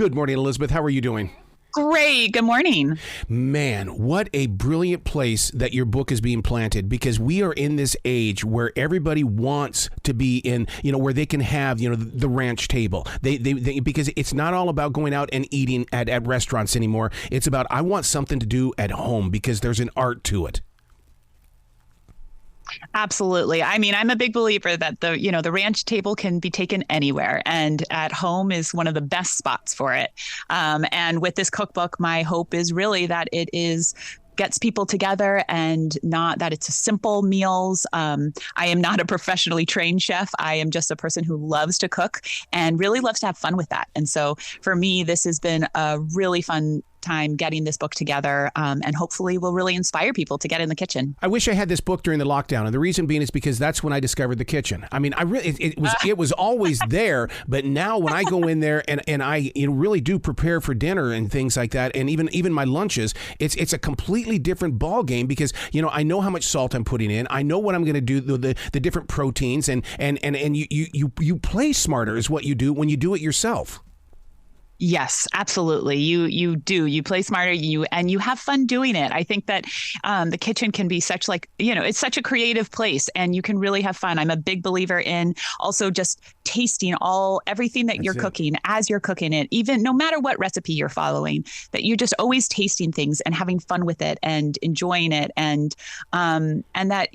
Good morning, Elizabeth. How are you doing? Great. Good morning. Man, what a brilliant place that your book is being planted, because we are in this age where everybody wants to be in, where they can have, the ranch table. They because it's not all about going out and eating at restaurants anymore. It's about, I want something to do at home because there's an art to it. Absolutely. I mean, I'm a big believer that the ranch table can be taken anywhere, and at home is one of the best spots for it. And with this cookbook, my hope is really that gets people together, and not that it's a simple meals. I am not a professionally trained chef. I am just a person who loves to cook and really loves to have fun with that. And so for me, this has been a really fun time getting this book together, and hopefully will really inspire people to get in the kitchen. I wish I had this book during the lockdown, and the reason being is because that's when I discovered the kitchen. I mean, it was always there, but now when I go in there and I really do prepare for dinner and things like that, and even my lunches, it's a completely different ball game, because I know how much salt I'm putting in. I know what I'm going to do, the different proteins, and you play smarter is what you do when you do it yourself. Yes, absolutely. You do. You play smarter. You have fun doing it. I think that the kitchen can be such it's such a creative place, and you can really have fun. I'm a big believer in also just tasting everything that you're cooking as you're cooking it, even no matter what recipe you're following, that you're just always tasting things and having fun with it and enjoying it, and that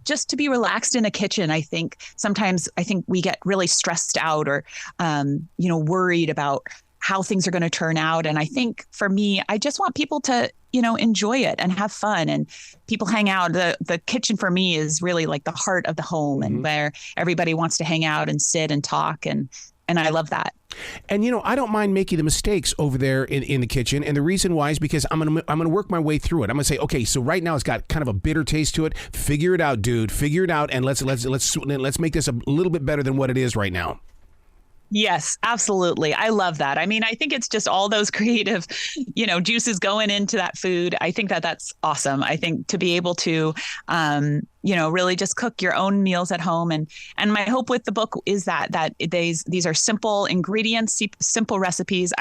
just to be relaxed in a kitchen. I think sometimes we get really stressed out or, worried about how things are going to turn out. And I think for me, I just want people to, enjoy it and have fun, and people hang out. The kitchen for me is really like the heart of the home, mm-hmm. and where everybody wants to hang out and sit and talk. And I love that. And, I don't mind making the mistakes over there in the kitchen. And the reason why is because I'm going to work my way through it. I'm going to say, okay, so right now it's got kind of a bitter taste to it. Figure it out, dude. Figure it out. And let's make this a little bit better than what it is right now. Yes, absolutely. I love that. I mean, I think it's just all those creative, juices going into that food. I think that that's awesome. I think to be able to, really just cook your own meals at home. And my hope with the book is that these are simple ingredients, simple recipes.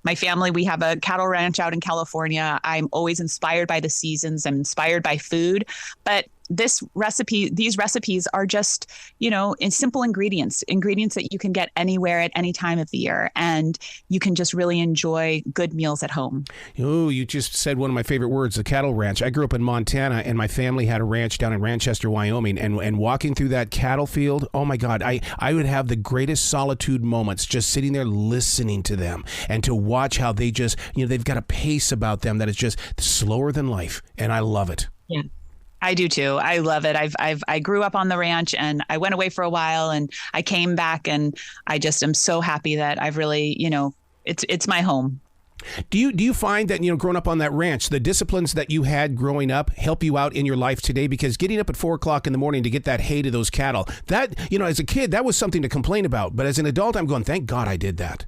My family, we have a cattle ranch out in California. I'm always inspired by the seasons. I'm inspired by food, but these recipes are just, in simple ingredients that you can get anywhere at any time of the year, and you can just really enjoy good meals at home. Oh, you just said one of my favorite words, the cattle ranch. I grew up in Montana, and my family had a ranch down in Ranchester, Wyoming, and walking through that cattle field, oh my God, I would have the greatest solitude moments just sitting there listening to them, and to watch how they just, they've got a pace about them that is just slower than life, and I love it. Yeah. I do too. I love it. I grew up on the ranch, and I went away for a while, and I came back, and I just am so happy that I've really, it's my home. Do you find that, growing up on that ranch, the disciplines that you had growing up help you out in your life today? Because getting up at 4 o'clock in the morning to get that hay to those cattle, that, as a kid, that was something to complain about. But as an adult, I'm going, thank God I did that.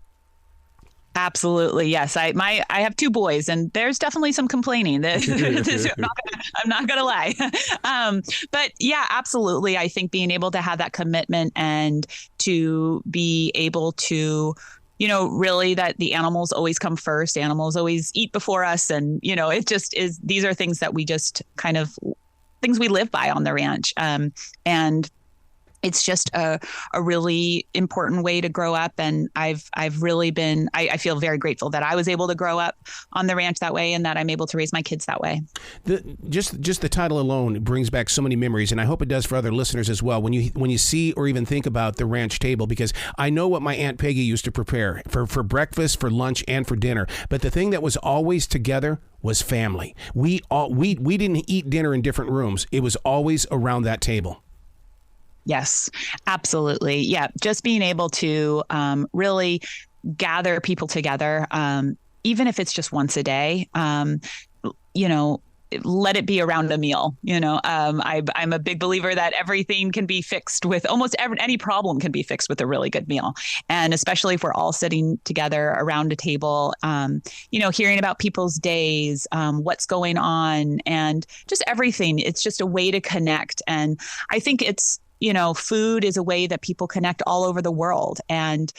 Absolutely. Yes. I have 2 boys, and there's definitely some complaining. I'm not going to lie. But yeah, absolutely. I think being able to have that commitment, and to be able to, really that the animals always come first. Animals always eat before us. And, it just is, these are things that we just kind of, things we live by on the ranch. And it's just a really important way to grow up. And I've really been, I feel very grateful that I was able to grow up on the ranch that way, and that I'm able to raise my kids that way. Just the title alone brings back so many memories, and I hope it does for other listeners as well. When you see or even think about the ranch table, because I know what my Aunt Peggy used to prepare for breakfast, for lunch, and for dinner. But the thing that was always together was family. We didn't eat dinner in different rooms. It was always around that table. Yes, absolutely. Yeah. Just being able to really gather people together, even if it's just once a day, let it be around a meal. I'm a big believer that everything can be fixed with any problem can be fixed with a really good meal. And especially if we're all sitting together around a table, hearing about people's days, what's going on, and just everything. It's just a way to connect. And I think it's food is a way that people connect all over the world. And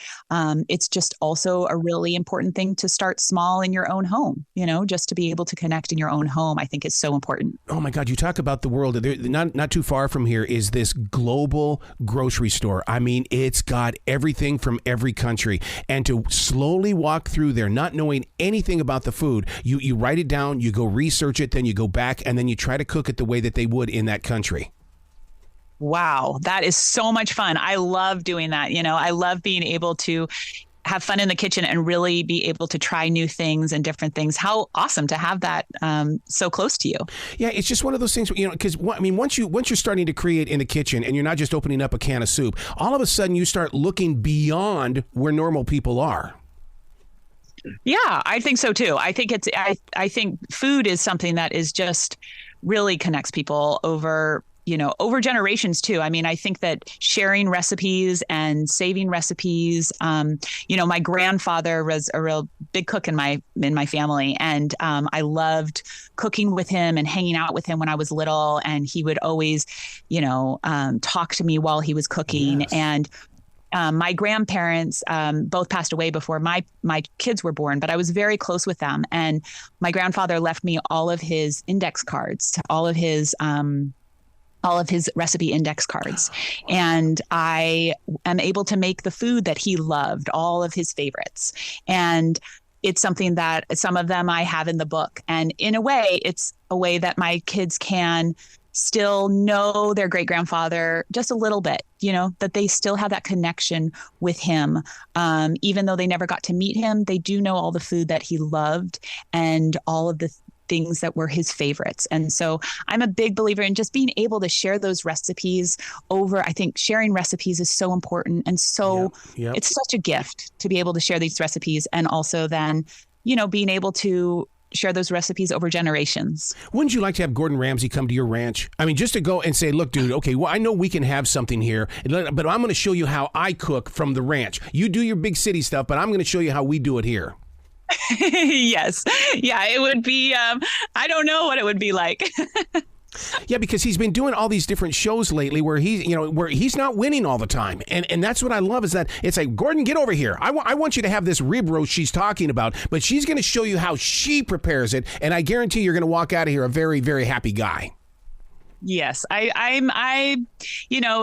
it's just also a really important thing to start small in your own home, just to be able to connect in your own home, I think is so important. Oh my God, you talk about the world. Not too far from here is this global grocery store. I mean, it's got everything from every country. And to slowly walk through there, not knowing anything about the food, you write it down, you go research it, then you go back, and then you try to cook it the way that they would in that country. Wow, that is so much fun. I love doing that. I love being able to have fun in the kitchen and really be able to try new things and different things. How awesome to have that so close to you. Yeah, it's just one of those things, because once you're starting to create in the kitchen and you're not just opening up a can of soup, all of a sudden you start looking beyond where normal people are. Yeah, I think so too. I think I think food is something that is just really connects people over generations too. I mean, I think that sharing recipes and saving recipes, my grandfather was a real big cook in my family. And I loved cooking with him and hanging out with him when I was little. And he would always, talk to me while he was cooking. Yes. And my grandparents both passed away before my kids were born, but I was very close with them. And my grandfather left me all of his index cards, all of his recipe index cards. And I am able to make the food that he loved, all of his favorites. And it's something that some of them I have in the book. And in a way, it's a way that my kids can still know their great grandfather just a little bit, that they still have that connection with him. Even though they never got to meet him, they do know all the food that he loved and all of the things that were his favorites. And so I'm a big believer in just being able to share those recipes over. I think sharing recipes is so important. And so It's such a gift to be able to share these recipes. And also then, being able to share those recipes over generations. Wouldn't you like to have Gordon Ramsay come to your ranch? I mean, just to go and say, look, dude, okay, well, I know we can have something here, but I'm going to show you how I cook from the ranch. You do your big city stuff, but I'm going to show you how we do it here. Yes. Yeah, it would be, I don't know what it would be like. Yeah, because he's been doing all these different shows lately where he's not winning all the time. And that's what I love is that it's like, Gordon, get over here. I want you to have this rib roast she's talking about, but she's going to show you how she prepares it. And I guarantee you're going to walk out of here a very, very happy guy. Yes,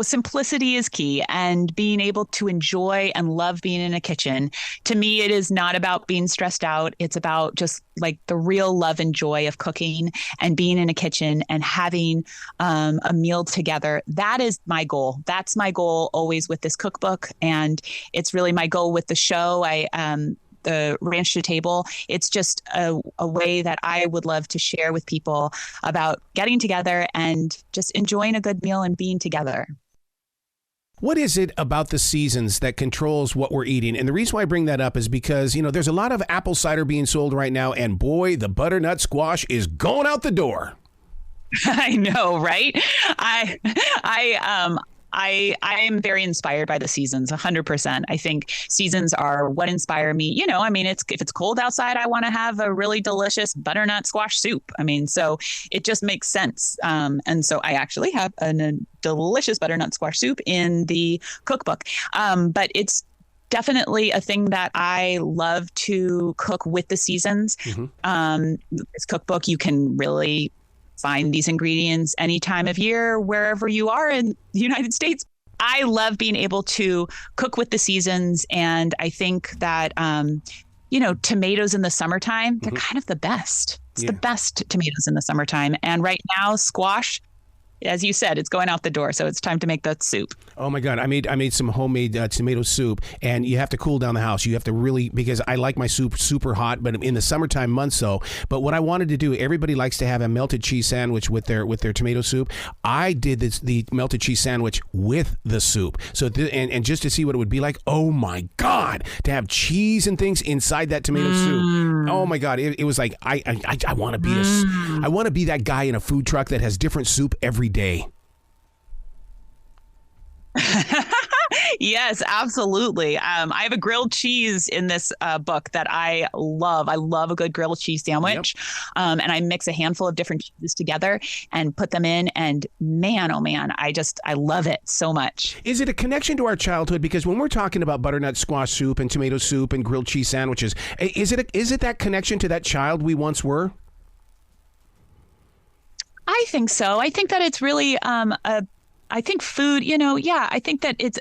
simplicity is key, and being able to enjoy and love being in a kitchen. To me, it is not about being stressed out. It's about just like the real love and joy of cooking and being in a kitchen and having a meal together. That is my goal. That's my goal always with this cookbook. And it's really my goal with the show. The Ranch to Table. It's just a way that I would love to share with people about getting together and just enjoying a good meal and being together. What is it about the seasons that controls what we're eating? And the reason why I bring that up is because, there's a lot of apple cider being sold right now, and boy, the butternut squash is going out the door. I know, right? I am very inspired by the seasons, 100%. I think seasons are what inspire me. If it's cold outside, I want to have a really delicious butternut squash soup. So it just makes sense. And so I actually have a delicious butternut squash soup in the cookbook. But it's definitely a thing that I love to cook with the seasons. Mm-hmm. This cookbook, you can really find these ingredients any time of year, wherever you are in the United States. I love being able to cook with the seasons. And I think that, tomatoes in the summertime, they're kind of the best. It's the best tomatoes in the summertime. And right now, squash, as you said, it's going out the door. So it's time to make that soup. Oh my God. I made some homemade tomato soup, and you have to cool down the house. You have to really, because I like my soup super hot, but in the summertime months though. But what I wanted to do, everybody likes to have a melted cheese sandwich with their tomato soup. I did the melted cheese sandwich with the soup. So and just to see what it would be like. Oh my God, to have cheese and things inside that tomato soup. Oh my God. It was like, I want to be I want to be that guy in a food truck that has different soup every day. Yes, absolutely. I have a grilled cheese in this book that I love. I love a good grilled cheese Yep. sandwich. And I mix a handful of different cheeses together and put them in. And man, oh man, I love it so much. Is it a connection to our childhood? Because when we're talking about butternut squash soup and tomato soup and grilled cheese sandwiches, is it that connection to that child we once were? I think so. I think that it's really I think food, yeah, I think that it's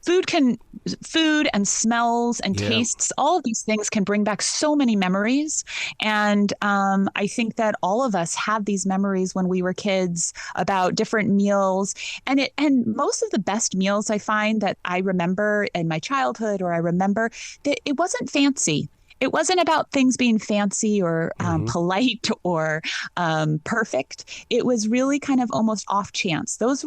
food can food and smells and Yeah. tastes, all of these things can bring back so many memories. And I think that all of us have these memories when we were kids about different meals. And most of the best meals I find that I remember in my childhood, or I remember that it wasn't fancy. It wasn't about things being fancy or polite or perfect. It was really kind of almost off chance. Those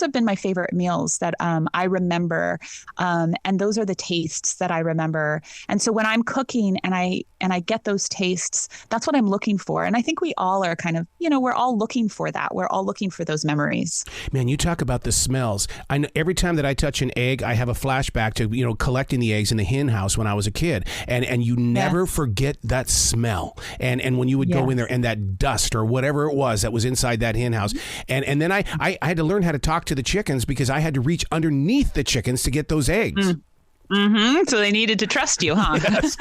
have been my favorite meals that I remember, and those are the tastes that I remember. And so when I'm cooking and I get those tastes, that's what I'm looking for. And I think we all are kind of, we're all looking for that. We're all looking for those memories. Man, you talk about the smells. I know every time that I touch an egg, I have a flashback to collecting the eggs in the hen house when I was a kid, and you never forget that smell. And when you would go in there and that dust or whatever it was that was inside that hen house, and then I had to learn how to talk to the chickens because I had to reach underneath the chickens to get those eggs. Mm-hmm. So they needed to trust you, huh? Yes.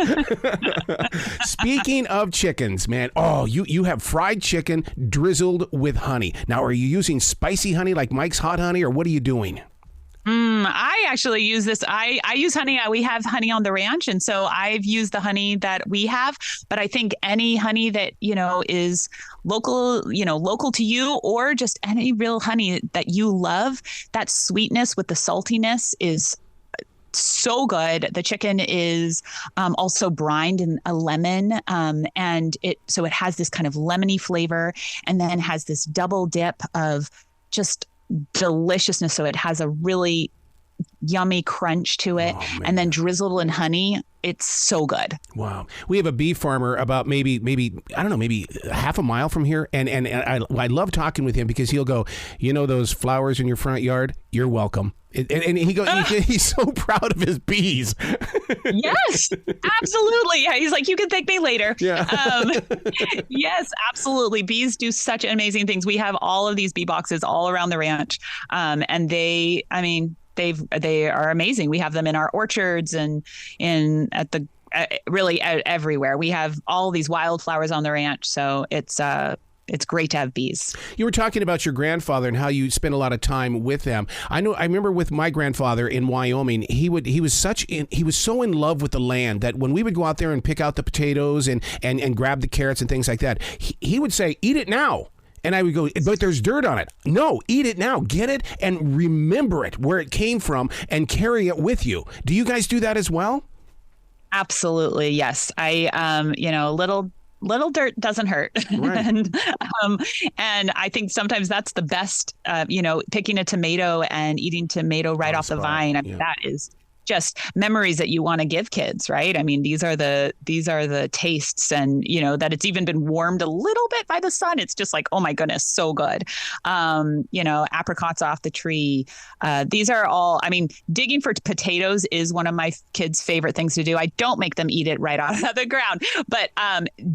Speaking of chickens, man, you have fried chicken drizzled with honey. Now, are you using spicy honey like Mike's Hot Honey, or what are you doing? I actually use this. I use honey. We have honey on the ranch. And so I've used the honey that we have. But I think any honey that, is local, local to you, or just any real honey that you love, that sweetness with the saltiness is so good. The chicken is also brined in a lemon, and it has this kind of lemony flavor, and then has this double dip of just deliciousness. So it has a really yummy crunch to it, and then drizzled in honey. It's so good. Wow. We have a beef farmer about maybe I don't know, maybe half a mile from here, and I love talking with him because he'll go, those flowers in your front yard, you're welcome. And he goes, he's so proud of his bees. Yes, absolutely. Yeah, he's like, you can thank me later. Yeah. Yes, absolutely. Bees do such amazing things. We have all of these bee boxes all around the ranch, and they are amazing. We have them in our orchards and really everywhere. We have all these wildflowers on the ranch, so it's great to have bees. You were talking about your grandfather and how you spent a lot of time with them. I remember with my grandfather in Wyoming, he was so in love with the land that when we would go out there and pick out the potatoes and grab the carrots and things like that, he would say, "Eat it now." And I would go, "But there's dirt on it." "No, eat it now. Get it and remember it, where it came from, and carry it with you." Do you guys do that as well? Absolutely. Yes. Little dirt doesn't hurt. Right. And I think sometimes that's the best, picking a tomato and eating tomato right off the vine. I mean, that is just memories that you want to give kids, right? I mean, these are the tastes, and that it's even been warmed a little bit by the sun. It's just like, oh my goodness, so good. Apricots off the tree. These are all, digging for potatoes is one of my kids' favorite things to do. I don't make them eat it right out of the ground, but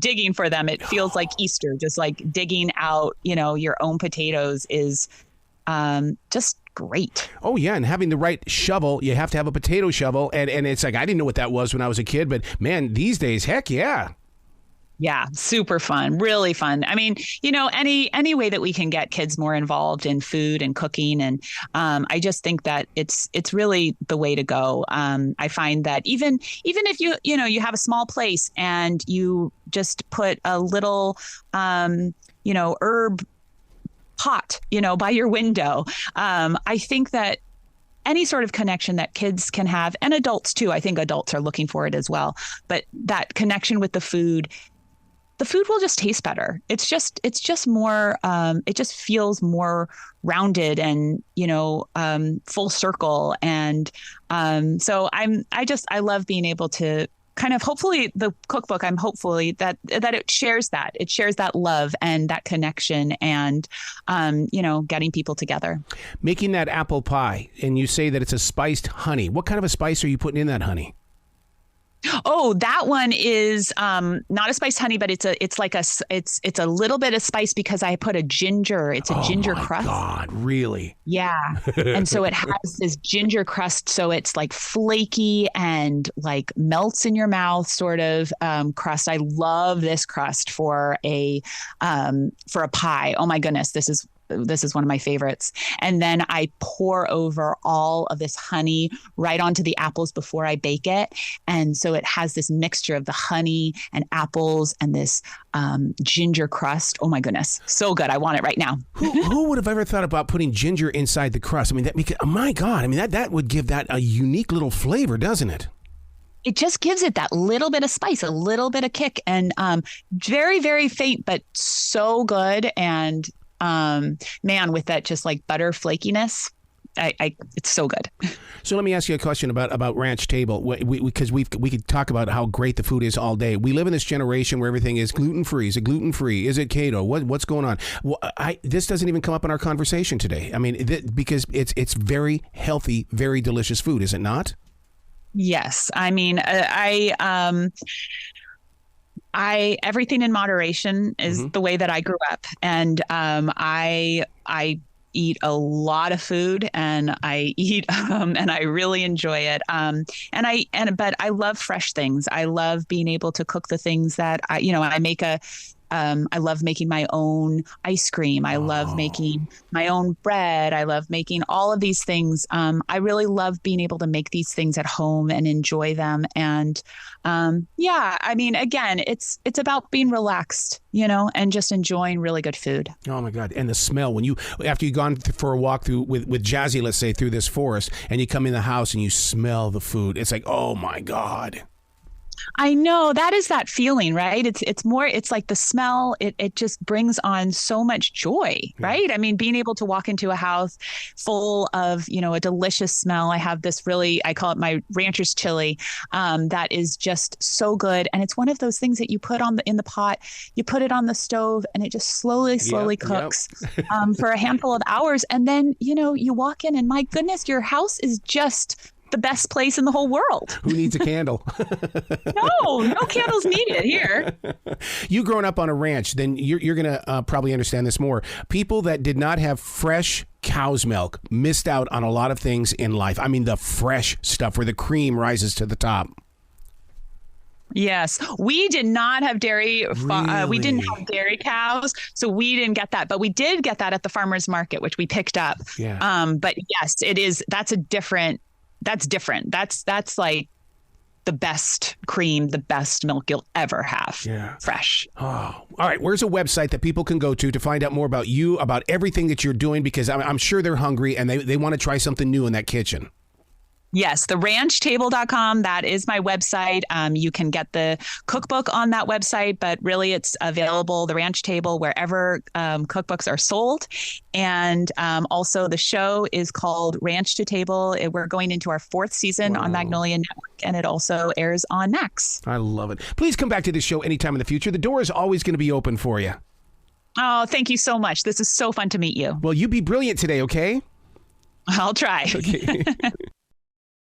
digging for them, it feels like Easter. Just like digging out, your own potatoes is just great. Oh yeah, and having the right shovel. You have to have a potato shovel, and it's like, I didn't know what that was when I was a kid, but man, these days, heck yeah. Yeah, super fun, really fun. I mean, any way that we can get kids more involved in food and cooking, and I just think that it's really the way to go. I find that even if you have a small place and you just put a little herb pot, by your window. I think that any sort of connection that kids can have, and adults too, I think adults are looking for it as well, but that connection with the food will just taste better. It's just more, it just feels more rounded and, full circle. And so I love being able to kind of hopefully the cookbook, I'm hopefully that it shares that love and that connection and, getting people together. Making that apple pie, and you say that it's a spiced honey. What kind of a spice are you putting in that honey? Oh, that one is not a spiced honey, but it's a little bit of spice because I put a ginger. It's a ginger crust. Oh my God, really? Yeah. And so it has this ginger crust. So it's like flaky and like melts in your mouth sort of crust. I love this crust for a pie. Oh my goodness. This is one of my favorites. And then I pour over all of this honey right onto the apples before I bake it. And so it has this mixture of the honey and apples and this ginger crust. Oh my goodness. So good. I want it right now. Who would have ever thought about putting ginger inside the crust? I mean, oh my God. I mean, that would give that a unique little flavor, doesn't it? It just gives it that little bit of spice, a little bit of kick, and very, very faint, but so good. And man, with that just like butter flakiness, it's so good. So let me ask you a question about Ranch Table, because we could talk about how great the food is all day. We live in this generation where everything is gluten free. Is it gluten free? Is it keto? What's going on? Well, this doesn't even come up in our conversation today. I mean, because it's very healthy, very delicious food, is it not? Yes, I mean, I everything in moderation is the way that I grew up, and I eat a lot of food, and I eat and I really enjoy it. But I love fresh things. I love being able to cook the things that I make I love making my own ice cream. I love making my own bread. I love making all of these things. I really love being able to make these things at home and enjoy them. And I mean, again, it's about being relaxed, and just enjoying really good food. Oh my God. And the smell after you've gone for a walk through with Jazzy, let's say, through this forest, and you come in the house and you smell the food. It's like, oh my God. I know that is that feeling, right? It's like the smell, it just brings on so much joy, right? I mean, being able to walk into a house full of, a delicious smell. I have this I call it my rancher's chili, that is just so good. And it's one of those things that you put in the pot, you put it on the stove, and it just slowly cooks for a handful of hours. And then, you walk in and my goodness, your house is just the best place in the whole world. Who needs a candle? No candles needed here. You growing up on a ranch, then you're going to probably understand this more. People that did not have fresh cow's milk missed out on a lot of things in life. I mean, the fresh stuff where the cream rises to the top. Yes, we did not have dairy. Really? We didn't have dairy cows, so we didn't get that. But we did get that at the farmer's market, which we picked up. Yeah. But yes, it is. That's different. That's like the best cream, the best milk you'll ever have. Yeah. Fresh. Oh, all right. Where's a website that people can go to find out more about you, about everything that you're doing? Because I'm sure they're hungry and they want to try something new in that kitchen. Yes, theranchtable.com. That is my website. You can get the cookbook on that website, but really it's available, The Ranch Table, wherever cookbooks are sold. And also the show is called Ranch to Table. We're going into our 4th season on Magnolia Network, and it also airs on Max. I love it. Please come back to this show anytime in the future. The door is always going to be open for you. Oh, thank you so much. This is so fun to meet you. Well, you be brilliant today, okay? I'll try. Okay.